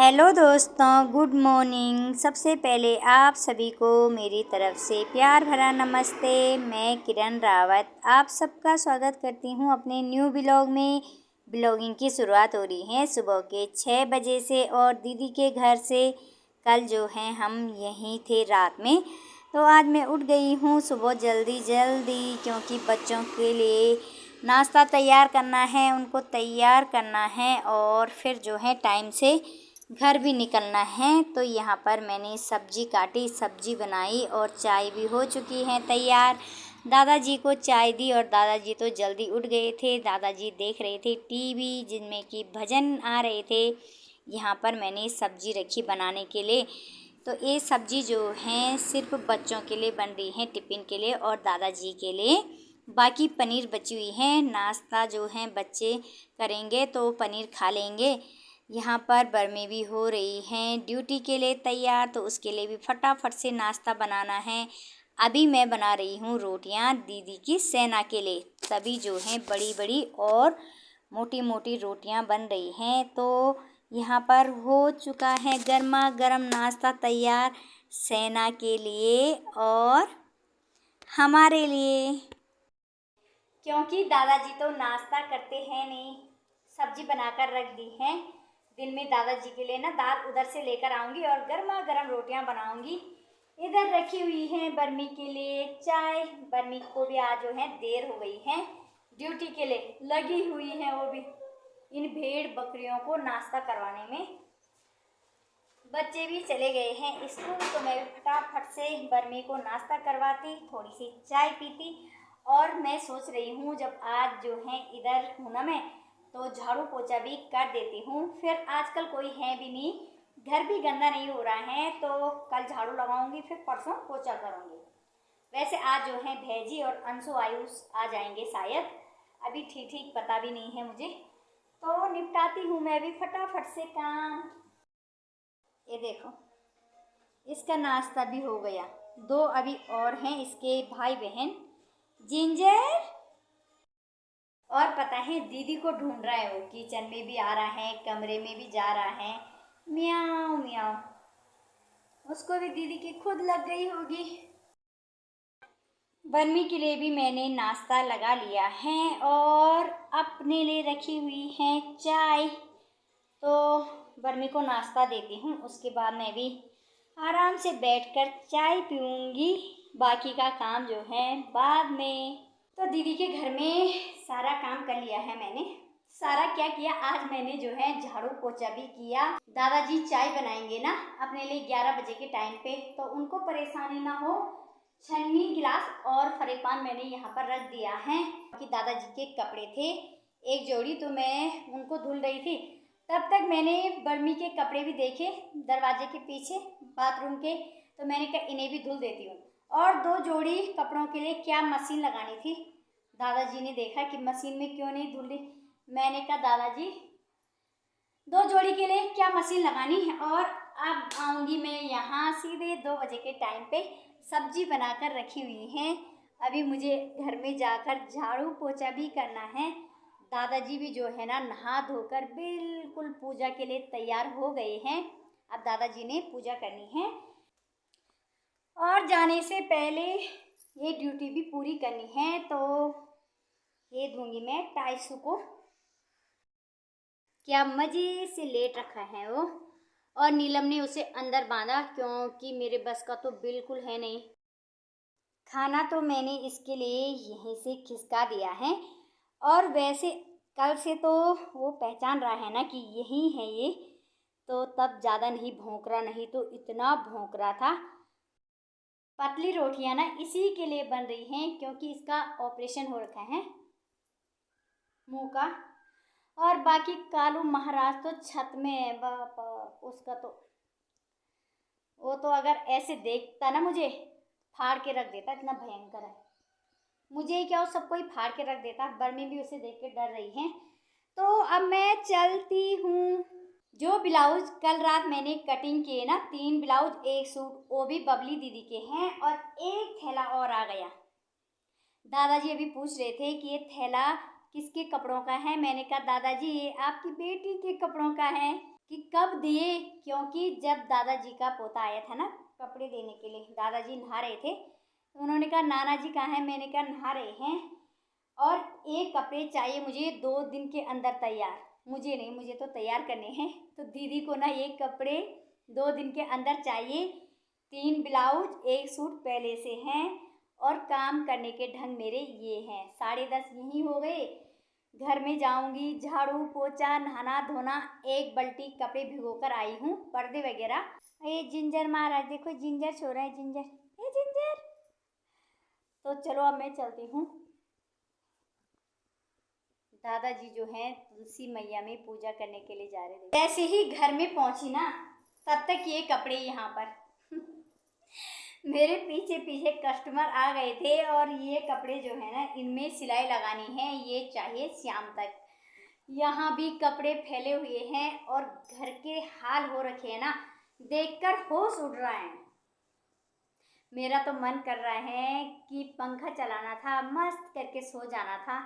Hello दोस्तों, good morning. सबसे पहले आप सभी को मेरी तरफ से प्यार भरा नमस्ते। मैं किरण रावत आप सबका स्वागत करती हूँ अपने न्यू ब्लॉग में। ब्लॉगिंग की शुरुआत हो रही है सुबह के 6 बजे से और दीदी के घर से। कल जो है हम यहीं थे रात में, तो आज मैं उठ गई हूँ सुबह जल्दी जल्दी, क्योंकि बच्चों के लिए नाश्ता तैयार करना है, उनको तैयार करना है और फिर जो है टाइम से घर भी निकलना है। तो यहाँ पर मैंने सब्जी काटी, सब्जी बनाई और चाय भी हो चुकी है तैयार। दादाजी को चाय दी और दादाजी तो जल्दी उठ गए थे। दादाजी देख रहे थे टीवी, जिनमें कि भजन आ रहे थे। यहाँ पर मैंने सब्जी रखी बनाने के लिए। तो ये सब्जी जो है सिर्फ बच्चों के लिए बन रही है, टिफ़िन के लिए और दादाजी के लिए। बाकी पनीर बची हुई है, नाश्ता जो है बच्चे करेंगे तो पनीर खा लेंगे। यहाँ पर बर्मी भी हो रही हैं ड्यूटी के लिए तैयार, तो उसके लिए भी फटाफट से नाश्ता बनाना है। अभी मैं बना रही हूँ रोटियाँ दीदी की सेना के लिए। सभी जो हैं बड़ी बड़ी और मोटी मोटी रोटियाँ बन रही हैं। तो यहाँ पर हो चुका है गर्मा गर्म नाश्ता तैयार सेना के लिए और हमारे लिए, क्योंकि दादाजी तो नाश्ता करते हैं नहीं। सब्जी बनाकर रख दी हैं। दिन में दादाजी के लिए ना दाल उधर से लेकर आऊँगी और गर्मा गर्म रोटियां बनाऊँगी। इधर रखी हुई है बर्मी के लिए चाय। बर्मी को भी आज जो है देर हो गई है, ड्यूटी के लिए लगी हुई है वो भी इन भेड़ बकरियों को नाश्ता करवाने में। बच्चे भी चले गए हैं स्कूल, तो मैं फटाफट से बर्मी को नाश्ता करवाती, थोड़ी सी चाय पीती। और मैं सोच रही हूँ जब आज जो है इधर हूँ ना मैं, तो झाड़ू पोछा भी कर देती हूँ। फिर आजकल कोई है भी नहीं, घर भी गंदा नहीं हो रहा है, तो कल झाड़ू लगाऊंगी, फिर परसों पोछा करूँगी। वैसे आज जो है भैजी और अंशु आयुष आ जाएंगे शायद, अभी ठीक ठीक पता भी नहीं है मुझे। तो निपटाती हूँ मैं भी फटाफट से काम। ये देखो, इसका नाश्ता भी हो गया। 2 अभी और हैं इसके भाई बहन। जिंजर और पता है दीदी को ढूंढ रहा है, वो किचन में भी आ रहा है, कमरे में भी जा रहा है, म्याऊं म्याऊं। उसको भी दीदी की खुद लग गई होगी। बर्मी के लिए भी मैंने नाश्ता लगा लिया है और अपने लिए रखी हुई है चाय। तो बर्मी को नाश्ता देती हूँ, उसके बाद मैं भी आराम से बैठकर चाय पीऊँगी। बाकी का काम जो है बाद में। तो दीदी के घर में सारा काम कर लिया है मैंने। सारा क्या किया, आज मैंने जो है झाड़ू पोछा भी किया। दादाजी चाय बनाएंगे ना अपने लिए 11 बजे के टाइम पे, तो उनको परेशानी ना हो। छन्नी गिलास और फरेपान मैंने यहाँ पर रख दिया है कि दादाजी के कपड़े थे एक जोड़ी, तो मैं उनको धुल रही थी। तब तक मैंने बर्मी के कपड़े भी देखे दरवाजे के पीछे बाथरूम के, तो मैंने कहा इन्हें भी धुल देती हूँ। और 2 जोड़ी कपड़ों के लिए क्या मशीन लगानी थी। दादाजी ने देखा कि मशीन में क्यों नहीं धुल रही। मैंने कहा दादाजी 2 जोड़ी के लिए क्या मशीन लगानी है। और अब आऊँगी मैं यहाँ सीधे 2 बजे के टाइम पे। सब्जी बनाकर रखी हुई है, अभी मुझे घर में जाकर झाड़ू पोछा भी करना है। दादाजी भी जो है ना नहा धोकर बिल्कुल पूजा के लिए तैयार हो गए हैं। अब दादाजी ने पूजा करनी है और जाने से पहले ये ड्यूटी भी पूरी करनी है। तो ये दूंगी मैं टाइसू को। क्या मज़े से लेट रखा है वो, और नीलम ने उसे अंदर बांधा, क्योंकि मेरे बस का तो बिल्कुल है नहीं। खाना तो मैंने इसके लिए यहीं से खिसका दिया है। और वैसे कल से तो वो पहचान रहा है ना कि यही है ये, तो तब ज़्यादा नहीं भौंक रहा, नहीं तो इतना भौंक रहा था। पतली रोटियां ना इसी के लिए बन रही हैं, क्योंकि इसका ऑपरेशन हो रखा है मुंह का। और बाकी कालू महाराज तो छत में है, बापा उसका तो, वो तो अगर ऐसे देखता ना मुझे फाड़ के रख देता, इतना भयंकर है। मुझे ही क्या, वो सबको ही फाड़ के रख देता। बर्मी भी उसे देख के डर रही है। तो अब मैं चलती हूँ। जो ब्लाउज कल रात मैंने कटिंग किए ना, 3 ब्लाउज 1 सूट, वो भी बबली दीदी के हैं और एक थैला और आ गया। दादाजी अभी पूछ रहे थे कि ये थैला किसके कपड़ों का है। मैंने कहा दादाजी ये आपकी बेटी के कपड़ों का है। कि कब दिए, क्योंकि जब दादाजी का पोता आया था ना कपड़े देने के लिए, दादाजी नहा रहे थे तो उन्होंने कहा नाना जी कहाँ हैं, मैंने कहा नहा रहे हैं और एक कपड़े चाहिए मुझे 2 दिन के अंदर तैयार। मुझे नहीं, मुझे तो तैयार करने हैं। तो दीदी को ना एक कपड़े 2 दिन के अंदर चाहिए, 3 ब्लाउज 1 सूट पहले से हैं और काम करने के ढंग मेरे ये हैं। 10:30 यही हो गए, घर में जाऊंगी, झाड़ू पोछा नहाना धोना, एक बाल्टी कपड़े भिगो कर आई हूँ, पर्दे वगैरह। ये जिंजर महाराज देखो, जिंजर सो रहा है, जिंजर, ये जिंजर। तो चलो अब मैं चलती हूँ। दादाजी जो हैं तुलसी मैया में पूजा करने के लिए जा रहे थे। जैसे ही घर में पहुंची ना तब तक ये कपड़े यहाँ पर मेरे पीछे पीछे कस्टमर आ गए थे और ये कपड़े जो है ना इनमें सिलाई लगानी है, ये चाहिए शाम तक। यहाँ भी कपड़े फैले हुए हैं और घर के हाल हो रखे हैं ना, देखकर होश उड़ रहा है। मेरा तो मन कर रहा है कि पंखा चलाना था, मस्त करके सो जाना था,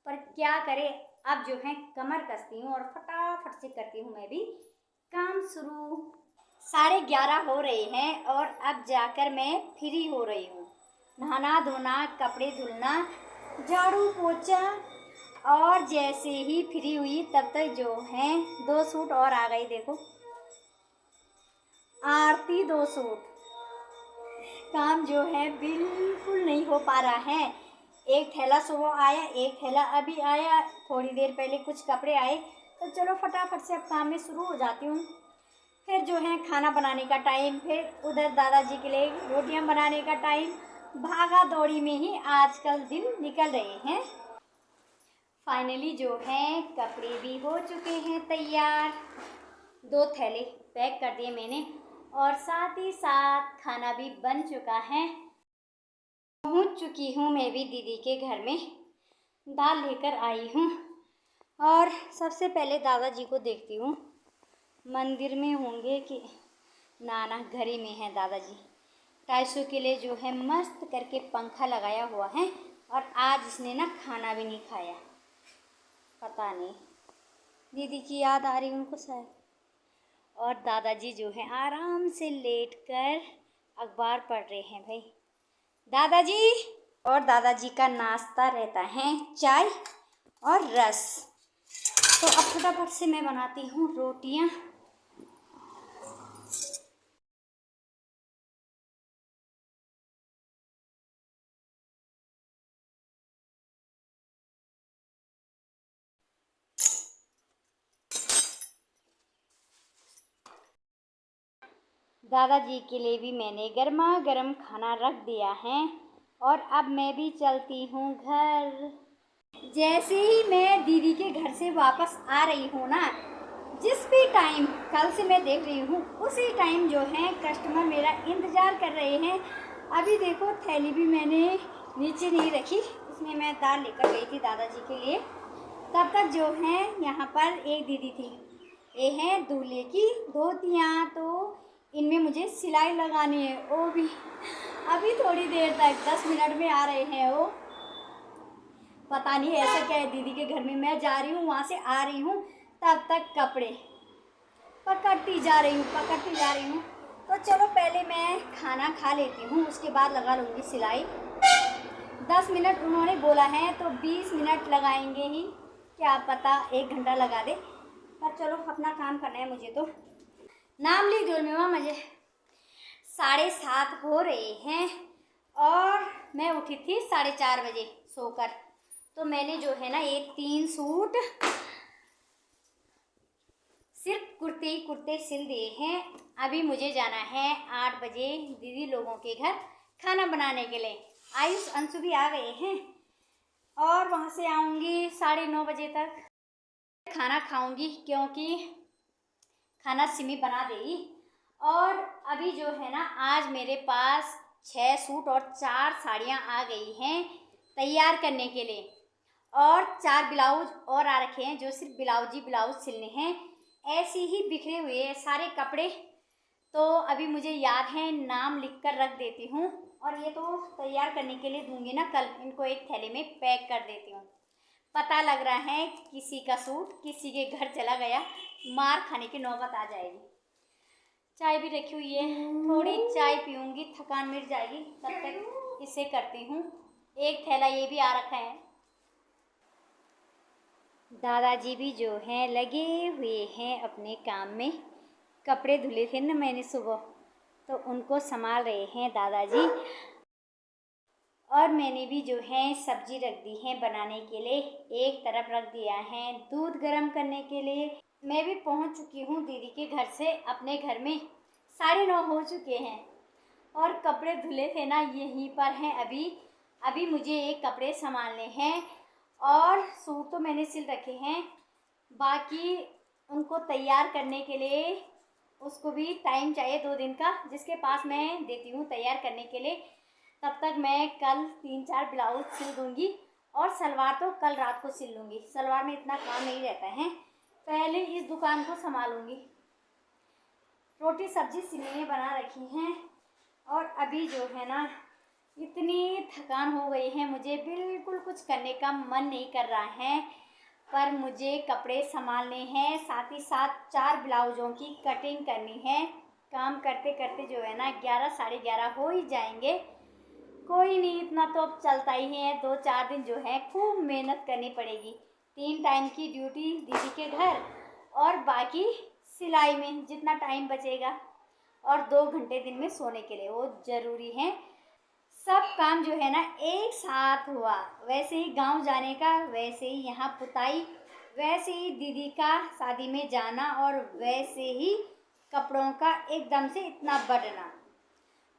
पर क्या करे, अब जो है कमर कसती हूँ और फटाफट से करती हूँ मैं भी काम शुरू। 11:30 हो रहे हैं और अब जाकर मैं फ्री हो रही हूँ। नहाना धोना, कपड़े धुलना, झाड़ू पोछा, और जैसे ही फ्री हुई तब तक जो है 2 सूट और आ गई। देखो आरती 2 सूट। काम जो है बिल्कुल नहीं हो पा रहा है। एक थैला सुबह आया, एक थैला अभी आया, थोड़ी देर पहले कुछ कपड़े आए, तो चलो फटाफट से अब काम में शुरू हो जाती हूँ। फिर जो है खाना बनाने का टाइम, फिर उधर दादाजी के लिए रोटियां बनाने का टाइम, भागा दौड़ी में ही आजकल दिन निकल रहे हैं। फाइनली जो है कपड़े भी हो चुके हैं तैयार, 2 थैले पैक कर दिए मैंने और साथ ही साथ खाना भी बन चुका है। पहुंच चुकी हूँ मैं भी दीदी के घर में, दाल लेकर आई हूँ और सबसे पहले दादाजी को देखती हूँ, मंदिर में होंगे कि ना घर ही में है दादाजी। 250 के लिए जो है मस्त करके पंखा लगाया हुआ है और आज इसने ना खाना भी नहीं खाया, पता नहीं दीदी की याद आ रही उनको शायद। और दादाजी जो है आराम से लेटकर अखबार पढ़ रहे हैं भाई दादाजी। और दादाजी का नाश्ता रहता है चाय और रस। तो अब फटाफट से मैं बनाती हूँ रोटियाँ। दादाजी के लिए भी मैंने गर्मा गर्म खाना रख दिया है और अब मैं भी चलती हूँ घर। जैसे ही मैं दीदी के घर से वापस आ रही हूँ ना, जिस भी टाइम कल से मैं देख रही हूँ उसी टाइम जो है कस्टमर मेरा इंतज़ार कर रहे हैं। अभी देखो थैली भी मैंने नीचे नहीं रखी, उसमें मैं दाल लेकर गई थी दादाजी के लिए। तब तक जो है यहाँ पर एक दीदी थी, ये हैं दूल्हे की धोतियाँ, तो इनमें मुझे सिलाई लगानी है। वो भी अभी थोड़ी देर तक 10 मिनट में आ रहे हैं वो, पता नहीं ऐसा क्या है दीदी के घर में। मैं जा रही हूँ, वहाँ से आ रही हूँ, तब तक कपड़े पकड़ती जा रही हूँ। तो चलो पहले मैं खाना खा लेती हूँ, उसके बाद लगा लूँगी सिलाई। 10 मिनट उन्होंने बोला है तो 20 मिनट लगाएंगे ही, क्या पता 1 घंटा लगा दे, पर चलो अपना काम करना है मुझे। तो नाम लिख दो मेवा मुझे। 7:30 हो रहे हैं और मैं उठी थी 4:30 बजे सोकर। तो मैंने जो है ना ये 3 सूट सिर्फ कुर्ते सिल दिए हैं। अभी मुझे जाना है 8 बजे दीदी लोगों के घर खाना बनाने के लिए। आयुष अंशु भी आ गए हैं और वहाँ से आऊँगी 9:30 बजे तक। खाना खाऊँगी क्योंकि खाना सिमी बना देगी। और अभी जो है ना आज मेरे पास 6 सूट और 4 साड़ियाँ आ गई हैं तैयार करने के लिए, और 4 ब्लाउज और आ रखे हैं जो सिर्फ ब्लाउज सिलने हैं। ऐसे ही बिखरे हुए सारे कपड़े, तो अभी मुझे याद है नाम लिख कर रख देती हूँ और ये तो तैयार करने के लिए दूंगी ना कल, इनको एक थैले में पैक कर देती हूँ। पता लग रहा है किसी का सूट किसी के घर चला गया, मार खाने की नौबत आ जाएगी। चाय भी रखी हुई है, थोड़ी चाय पीऊँगी, थकान मिट जाएगी, तब तक इसे करती हूँ। एक थैला ये भी आ रखा है। दादाजी भी जो हैं लगे हुए हैं अपने काम में। कपड़े धुले थे ना मैंने सुबह, तो उनको संभाल रहे हैं दादाजी। और मैंने भी जो है सब्जी रख दी है बनाने के लिए, एक तरफ रख दिया है दूध गर्म करने के लिए। मैं भी पहुंच चुकी हूं दीदी के घर से अपने घर में, 9:30 हो चुके हैं। और कपड़े धुले थे ना यहीं पर हैं अभी मुझे एक कपड़े संभालने हैं। और सूट तो मैंने सिल रखे हैं, बाकी उनको तैयार करने के लिए उसको भी टाइम चाहिए 2 दिन का, जिसके पास मैं देती हूँ तैयार करने के लिए। तब तक मैं कल 3-4 ब्लाउज सिल दूँगी और सलवार तो कल रात को सिल लूँगी। सलवार में इतना काम नहीं रहता है, पहले इस दुकान को संभालूँगी। रोटी सब्जी सिलने बना रखी हैं। और अभी जो है ना इतनी थकान हो गई है, मुझे बिल्कुल कुछ करने का मन नहीं कर रहा है, पर मुझे कपड़े संभालने हैं, साथ ही साथ 4 ब्लाउज़ों की कटिंग करनी है। काम करते करते जो है ना 11 साढ़े 11 हो ही जाएंगे। कोई नहीं, इतना तो अब चलता ही है। 2-4 दिन जो है खूब मेहनत करनी पड़ेगी। 3 टाइम की ड्यूटी दीदी के घर और बाकी सिलाई में जितना टाइम बचेगा, और 2 घंटे दिन में सोने के लिए, वो ज़रूरी है। सब काम जो है ना एक साथ हुआ, वैसे ही गांव जाने का, वैसे ही यहाँ पुताई, वैसे ही दीदी का शादी में जाना, और वैसे ही कपड़ों का एकदम से इतना बढ़ना।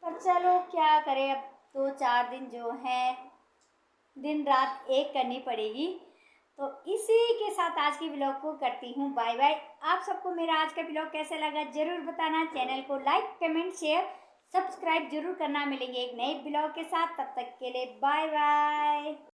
पर चलो क्या करें, अब 2-4 दिन जो है दिन रात एक करनी पड़ेगी। तो इसी के साथ आज की ब्लॉग को करती हूँ बाय बाय। आप सबको मेरा आज का ब्लॉग कैसा लगा ज़रूर बताना। चैनल को लाइक कमेंट शेयर सब्सक्राइब जरूर करना। मिलेंगे एक नए ब्लॉग के साथ, तब तक के लिए बाय बाय।